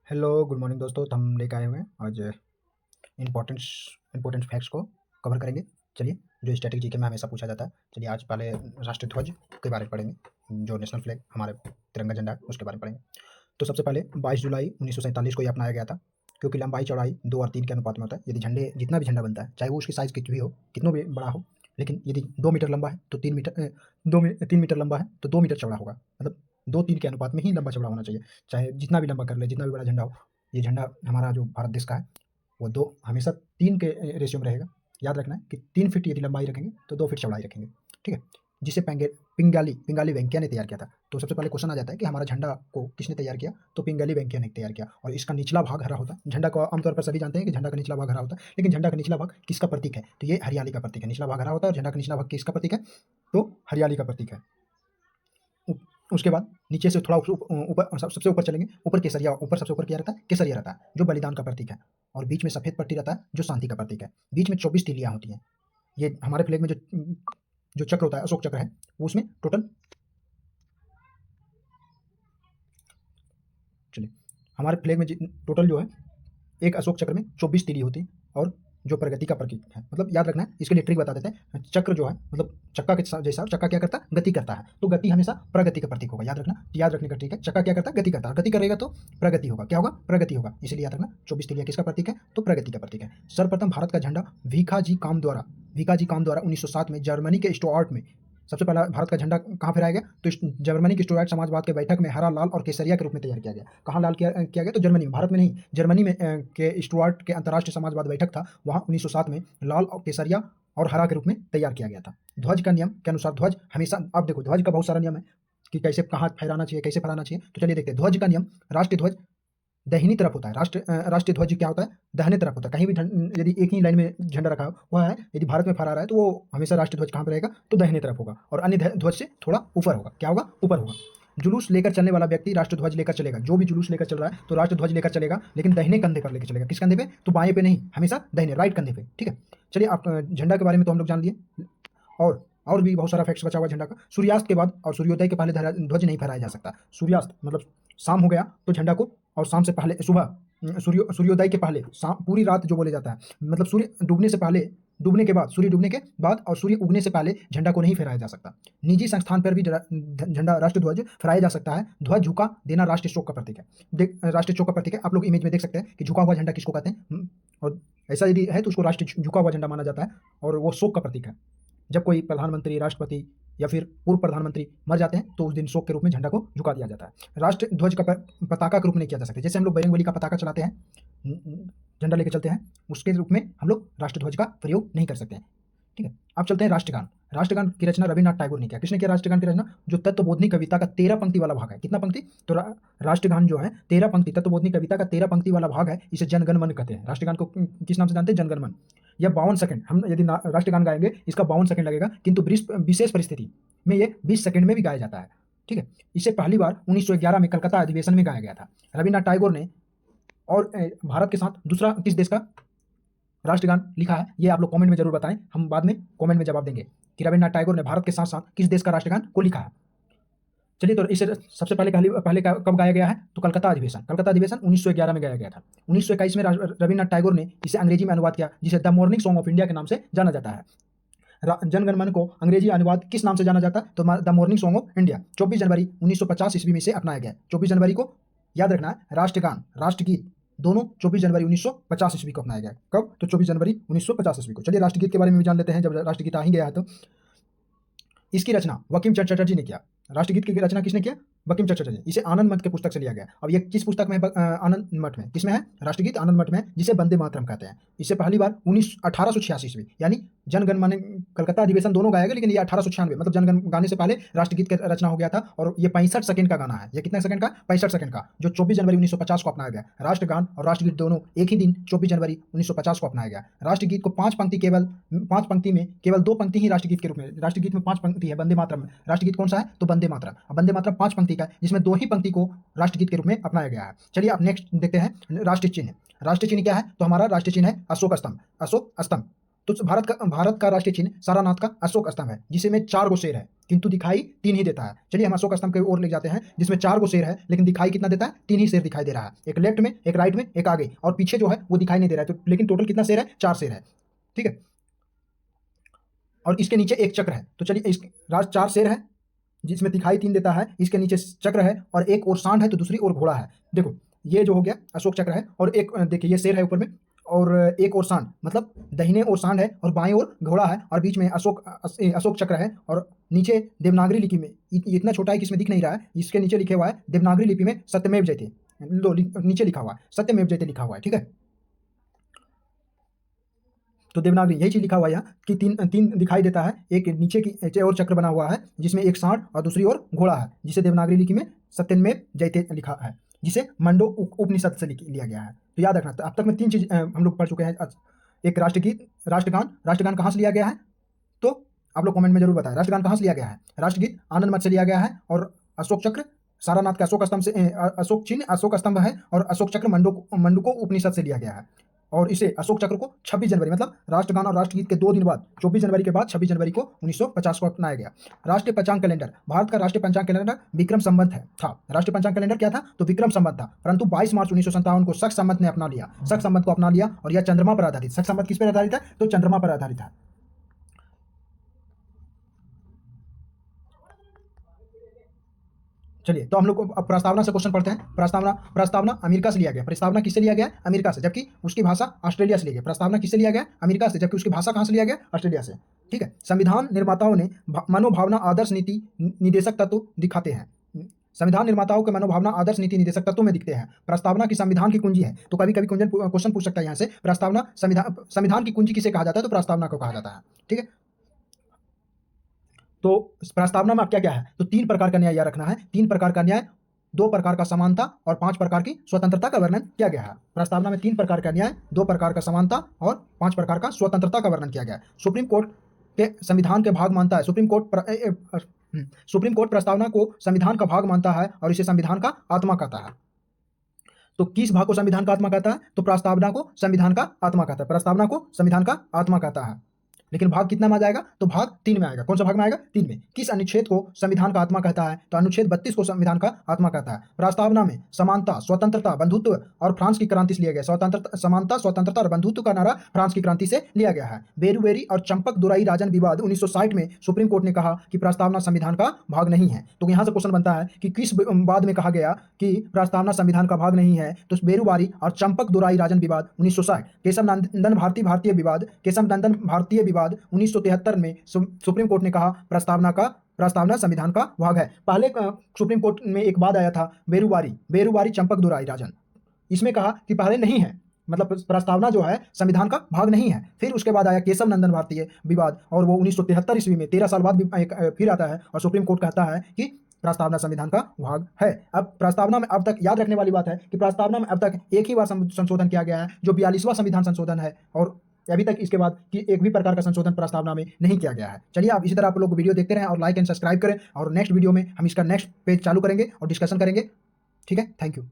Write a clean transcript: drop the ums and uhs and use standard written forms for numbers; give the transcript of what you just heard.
Hello good morning दोस्तों। तो हम लेकर आए हुए हैं आज इम्पोर्टेंट्स इम्पोर्टेंट फैक्ट्स को कवर करेंगे। चलिए, जो स्टैटिक जीके में हमेशा पूछा जाता है। चलिए आज पहले राष्ट्रीय ध्वज के बारे में पढ़ेंगे, जो नेशनल फ्लैग हमारे तिरंगा झंडा है उसके बारे में पढ़ेंगे। तो सबसे पहले 22 जुलाई 1947 को ये अपनाया गया था, क्योंकि लंबाई चौड़ाई 2 और 3 के अनुपात में होता है। यदि जितना भी झंडा बनता है, चाहे वो उसकी साइज़ कितनी भी हो, कितना भी बड़ा हो, लेकिन यदि 2 मीटर लंबा है तो 3 मीटर लंबा है तो 2 मीटर चौड़ा होगा। मतलब 2-3 के अनुपात में ही लंबा चौड़ा होना चाहिए। चाहे जितना भी लंबा कर ले, जितना भी बड़ा झंडा हो, ये झंडा हमारा जो भारत देश का है वो 2 हमेशा 3 के रेशियो में रहेगा। याद रखना है कि 3 फीट यदि लंबाई रखेंगे तो 2 फीट चौड़ाई रखेंगे, ठीक है। जिसे पिंगाली वेंकैया ने तैयार किया था। तो सबसे पहले क्वेश्चन आ जाता है कि हमारा झंडा को किसने तैयार किया? तो पिंगाली वेंकैया ने तैयार किया। और इसका निचला भाग हरा होता है। झंडा को आमतौर पर सभी जानते हैं कि झंडा का निचला भाग हरा होता है, लेकिन झंडा का निचला भाग किसका प्रतीक है? तो ये हरियाली का प्रतीक है। निचला भाग हरा होता है और झंडा का निचला भाग किसका प्रतीक है? तो हरियाली का प्रतीक है। उसके बाद नीचे से थोड़ा ऊपर, सबसे ऊपर चलेंगे। ऊपर केसरिया, ऊपर सबसे ऊपर क्या रहता है? केसरिया रहता है, जो बलिदान का प्रतीक है। और बीच में सफ़ेद पट्टी रहता है, जो शांति का प्रतीक है। बीच में 24 तीलियाँ होती हैं। ये हमारे फ्लैग में जो चक्र होता है, अशोक चक्र है, वो उसमें टोटल, चलिए, हमारे फ्लैग में टोटल जो है, एक अशोक चक्र में 24 तीली होती है। और जो प्रगति का प्रतीक है, मतलब याद रखना है, इसके लिए ट्रिक बता देते हैं। चक्र जो है, मतलब चक्का के जैसा, चक्का क्या करता है? गति करता है। तो गति हमेशा प्रगति का प्रतीक होगा। याद रखना, याद रखने का ट्रिक है। चक्का क्या करता है? गति करता है। गति करेगा तो प्रगति होगा। क्या होगा? प्रगति होगा। इसलिए याद रखना, 24 तीलियाँ किसका प्रतीक है? तो प्रगति का प्रतीक है। सर्वप्रथम भारत का झंडा भिकाजी काम द्वारा 1907 में जर्मनी के स्टुअर्ट में सबसे पहला भारत का झंडा कहाँ फहराया गया? तो जर्मनी के स्टुअर्ट समाजवाद के बैठक में हरा, लाल और केसरिया के रूप में तैयार किया गया। कहाँ लाल किया गया? तो जर्मनी में, भारत में नहीं, जर्मनी में के स्टुअर्ट के अंतर्राष्ट्रीय समाजवाद बैठक था, वहाँ 1907 में लाल और केसरिया और हरा के रूप में तैयार किया गया था। ध्वज का नियम के अनुसार ध्वज हमेशा, अब देखो ध्वज का बहुत सारा नियम है कि कैसे, कहाँ फहराना चाहिए, कैसे फहराना चाहिए। तो चलिए देखते हैं। ध्वज का नियम, राष्ट्रीय ध्वज दाहिनी तरफ होता है। राष्ट्रीय ध्वज क्या होता है? दाहिने तरफ होता है। कहीं भी यदि एक ही लाइन में झंडा रखा हुआ है, यदि भारत में फहरा रहा है, तो वो हमेशा राष्ट्रीय ध्वज कहाँ पर रहेगा? तो दाहिने तरफ होगा। और अन्य ध्वज से थोड़ा ऊपर होगा। क्या होगा? ऊपर होगा। जुलूस लेकर चलने वाला व्यक्ति राष्ट्र ध्वज लेकर चलेगा। जो भी जुलूस लेकर चल रहा है तो राष्ट्र ध्वज लेकर चलेगा, लेकिन दाहिने कंधे पर लेकर चलेगा। किस कंधे पे? तो बाएं पे नहीं, हमेशा दाहिने, राइट कंधे पे, ठीक है। चलिए, आप झंडा के बारे में तो हम लोग जान लिए। और भी बहुत सारा फैक्ट्स बचा हुआ झंडा का। सूर्यास्त के बाद और सूर्योदय के पहले ध्वज नहीं फहराया जा सकता। सूर्यास्त मतलब शाम हो गया तो झंडा को, और शाम से पहले सुबह, सूर्योदय के पहले शाम, पूरी रात जो बोले जाता है, मतलब सूर्य डूबने से पहले, डूबने के बाद, सूर्य डूबने के बाद और सूर्य उगने से पहले झंडा को नहीं फहराया जा सकता। निजी संस्थान पर भी झंडा, राष्ट्र ध्वज फहराया जा सकता है। ध्वज झुका देना राष्ट्रीय शोक का प्रतीक है। राष्ट्रीय शोक का प्रतीक है। आप लोग इमेज में देख सकते हैं कि झुका हुआ झंडा किसको कहते हैं। और ऐसा यदि है तो उसको राष्ट्रीय झुका हुआ झंडा माना जाता है, और वो शोक का प्रतीक है। जब कोई प्रधानमंत्री, राष्ट्रपति या फिर पूर्व प्रधानमंत्री मर जाते हैं तो उस दिन शोक के रूप में झंडा को झुका दिया जाता है। राष्ट्र ध्वज का पताका के रूप में नहीं किया जा सकता। जैसे हम लोग बजरंगबली का पताका चलाते हैं, झंडा लेके चलते हैं, उसके रूप में हम लोग राष्ट्र ध्वज का प्रयोग नहीं कर सकते हैं, ठीक है। अब चलते हैं राष्ट्रगान। राष्ट्रगान की रचना रविन्द्रनाथ टैगोर ने किया। किसने किया राष्ट्रगान की रचना? जो तत्वबोधनी कविता का 13 पंक्ति वाला भाग है। कितना पंक्ति? तो राष्ट्रगान जो है 13 पंक्ति, तत्वबोधनी कविता का 13 पंक्ति वाला भाग है। इसे जनगण मन कहते हैं। राष्ट्रगान को किस नाम से जानते हैं? जनगण मन। यह 52 सेकंड, हम यदि राष्ट्रगान गाएंगे इसका 52 सेकंड लगेगा, किंतु विशेष परिस्थिति में ये 20 सेकंड में भी गाया जाता है, ठीक है। इसे पहली बार 1911 में कलकत्ता अधिवेशन में गाया गया था रविन्द्रनाथ टैगोर ने। और भारत के साथ दूसरा किस देश का राष्ट्रगान लिखा है, ये आप लोग कमेंट में जरूर बताएं। हम बाद में कमेंट में जवाब देंगे कि रविन्द्रनाथ टैगोर ने भारत के साथ साथ किस देश का राष्ट्रगान को लिखा है। चलिए, तो इसे सबसे पहले कब गाया गया है? तो कलकत्ता अधिवेशन 1911 में गाया गया था। 1921 में रविन्द्रनाथ टैगोर ने इसे अंग्रेजी में अनुवाद किया, जिसे the morning song of India के नाम से जाना जाता है। जनगण मन को अंग्रेजी अनुवाद किस नाम से जाना जाता है? तो the morning song of India. 24 जनवरी 1950 ईस्वी में इसे अपनाया गया। 24 जनवरी को याद रखना है, राष्ट्रगान, राष्ट्रगीत दोनों 24 जनवरी 1950 ईस्वी को अपनाया गया। कब? तो 24 जनवरी 1950 ईस्वी को। चलिए, राष्ट्रगीत के बारे में भी जान लेते हैं, जब राष्ट्रगीत आ ही गया है तो। इसकी रचना बंकिम चंद्र चटर्जी ने किया। राष्ट्रगीत की रचना किसने किया? बंकिम चंद्र चटर्जी। इसे आनंद मठ के पुस्तक से लिया गया। अब ये किस पुस्तक में है? आनंद मठ में। किसमें है? राष्ट्रगीत आनंद मठ में, जिसे वंदे मातरम कहते हैं। इसे पहली बार 1886 ईस्वी, यानी जनगण मन, कलकत्ता अधिवेशन दोनों गाया गया, लेकिन ये 1896 मतलब जनगण गाने से पहले राष्ट्रगीत की रचना हो गया था। और ये 65 सेकंड का गाना है। ये कितने सेकंड का? 65 सेकंड का, जो 24 जनवरी 1950 को अपनाया गया। राष्ट्रगान और राष्ट्रगीत दोनों एक ही दिन 24 जनवरी 1950 को अपनाया गया। राष्ट्रगीत को 5 पंक्ति में केवल 2 पंक्ति ही राष्ट्रगीत के रूप में। राष्ट्रगीत में 5 पंक्ति है, वंदे मातरम में। राष्ट्रगीत कौन सा है? तो वंदे मातरम। अब वंदे मातरम 5 पंक्ति का है, जिसमें 2 ही पंक्ति को राष्ट्रगीत के रूप में अपनाया गया है। चलिए, अब नेक्स्ट देखते हैं राष्ट्रीय चिन्ह। राष्ट्रीय चिन्ह क्या है? तो हमारा राष्ट्रीय चिन्ह है अशोक स्तंभ। अशोक स्तंभ तो भारत का राष्ट्रीय चिन्ह सारनाथ का अशोक स्तंभ है, जिसमें 4 गो शेर है, किंतु दिखाई 3 ही देता है। चलिए हम अशोक स्तंभ की ओर ले जाते हैं, जिसमें 4 गो शेर है, लेकिन दिखाई कितना देता है? 3 ही शेर दिखाई दे रहा है। एक लेफ्ट में, एक राइट में, एक आगे, और पीछे जो है वो दिखाई नहीं दे रहा है। तो लेकिन टोटल कितना शेर है? 4 शेर है, ठीक है। और इसके नीचे एक चक्र है। तो चलिए, इस 4 शेर है जिसमें दिखाई 3 देता है, इसके नीचे चक्र है, और एक ओर सांड है तो दूसरी ओर घोड़ा है। देखो, ये जो हो गया अशोक चक्र है, और एक देखिए ये शेर है ऊपर में, और एक ओर सांड, मतलब दाहिने ओर सांड है और बाएं ओर घोड़ा है, और बीच में अशोक चक्र है, और नीचे देवनागरी लिपि में, ये इतना छोटा है कि इसमें दिख नहीं रहा है, इसके नीचे लिखे हुआ है देवनागरी लिपि में सत्यमेव जयते, नीचे लिखा हुआ है सत्यमेव जयते लिखा हुआ है, ठीक है। तो देवनागरी यही चीज लिखा हुआ है यहाँ कि 3 दिखाई देता है। एक नीचे की और चक्र बना हुआ है जिसमें एक सांड और दूसरी ओर घोड़ा है, जिसे देवनागरी लिपि में सत्यमेव जयते लिखा है, जिसे मंडो उपनिषद से लिया गया है। तो याद रखना, अब तक में 3 चीज हम लोग पढ़ चुके हैं। एक राष्ट्रगीत, राष्ट्रगान कहाँ से लिया गया है? तो आप लोग कमेंट में जरूर बताएं, राष्ट्रगान कहाँ से लिया गया है? राष्ट्रगीत आनंद मठ से लिया गया है, और अशोक चक्र सारनाथ के अशोक स्तंभ से, अशोक चिन्ह अशोक स्तंभ है, और अशोक चक्र मंडूको उपनिषद से लिया गया है। और इसे अशोक चक्र को 26 जनवरी, मतलब राष्ट्रगान और राष्ट्रगीत के 2 दिन बाद, 24 जनवरी के बाद 26 जनवरी को 1950 को अपनाया गया। राष्ट्रीय पंचांग कैलेंडर, भारत का राष्ट्रीय पंचांग कैलेंडर विक्रम संवत था। राष्ट्रीय पंचांग कैलेंडर क्या था? तो विक्रम संवत था, परंतु 22 मार्च 1957 को शक संवत ने अपना लिया, शक संवत को अपना लिया, और यह चंद्रमा पर आधारित। शक संवत किस पर आधारित है? तो चंद्रमा पर आधारित है। चलिए, तो हम लोग अब प्रस्तावना से क्वेश्चन पढ़ते हैं। प्रस्तावना अमेरिका से लिया गया। प्रस्तावना किससे लिया गया? अमेरिका से, जबकि उसकी भाषा ऑस्ट्रेलिया से ली गई। प्रस्तावना किससे लिया गया? अमेरिका से, जबकि उसकी भाषा कहाँ से लिया गया? ऑस्ट्रेलिया से, ठीक है। संविधान निर्माताओं ने मनोभावना आदर्श नीति निदेशक तत्व दिखाते हैं। संविधान निर्माताओं के मनोभावना आदर्श नीति निदेशक तत्व में दिखते हैं। प्रस्तावना की संविधान की कुंजी है। तो कभी कभी क्वेश्चन पूछ सकता है यहाँ से, प्रस्तावना संविधान की कुंजी किसे कहा जाता है? तो प्रस्तावना को कहा जाता है, ठीक है। तो प्रस्तावना में अब क्या क्या है? तो 3 प्रकार का न्याय याद रखना है। 3 प्रकार का न्याय, 2 प्रकार का समानता और 5 प्रकार की स्वतंत्रता का वर्णन किया गया है। प्रस्तावना में 3 प्रकार का न्याय, 2 प्रकार का समानता और 5 प्रकार का स्वतंत्रता का वर्णन किया गया है। सुप्रीम कोर्ट के संविधान के भाग मानता है। सुप्रीम कोर्ट प्रस्तावना को संविधान का भाग मानता है और इसे संविधान का आत्मा कहता है। तो किस भाग को संविधान का आत्मा कहता है? तो प्रस्तावना को संविधान का आत्मा कहता है। प्रस्तावना को संविधान का आत्मा कहता है। लेकिन भाग कितना में आ जाएगा? तो भाग 3 में आएगा। कौन सा भाग में आएगा? 3 में। किस अनुच्छेद को संविधान का आत्मा कहता है? तो अनुच्छेद 32 को संविधान का आत्मा कहता है। प्रस्तावना में समानता, स्वतंत्रता, बंधुत्व और फ्रांस की क्रांति से लिया गया। समानता, स्वतंत्रता और बंधुत्व का नारा फ्रांस की क्रांति से लिया गया है। बेरुवेरी और चंपक दुराई राजन विवाद 1960 में सुप्रीम कोर्ट ने कहा कि प्रस्तावना संविधान का भाग नहीं है। तो यहाँ से क्वेश्चन बनता है कि किस बाद में कहा गया कि प्रस्तावना संविधान का भाग नहीं है? तो बेरुवारी और चंपक दुराई राजन विवाद 1960। केशव नंदन भारतीय विवाद 1973 में सुप्रीम कोर्ट ने कहा प्रस्तावना संविधान का भाग है। पहले सुप्रीम कोर्ट में एक बाद आया था बेरुवारी चंपक दुराई राजन, इसमें कहा कि पहले नहीं है, मतलब प्रस्तावना जो है संविधान का भाग नहीं है। फिर उसके बाद आया केशव नंदन भारतीय विवाद, और वो 1973 ईस्वी में 13 साल बाद फिर आता है और सुप्रीम कोर्ट कहता है कि प्रस्तावना संविधान का भाग है। अब प्रस्तावना में अब तक याद रखने वाली बात है कि प्रस्तावना में अब तक एक ही बार संशोधन किया गया है, जो 42वां संविधान संशोधन है, और अभी तक इसके बाद कि एक भी प्रकार का संशोधन प्रस्तावना में नहीं किया गया है। चलिए, आप इसी तरह आप लोग वीडियो देखते रहें और लाइक एंड सब्सक्राइब करें, और नेक्स्ट वीडियो में हम इसका नेक्स्ट पेज चालू करेंगे और डिस्कशन करेंगे, ठीक है। Thank you.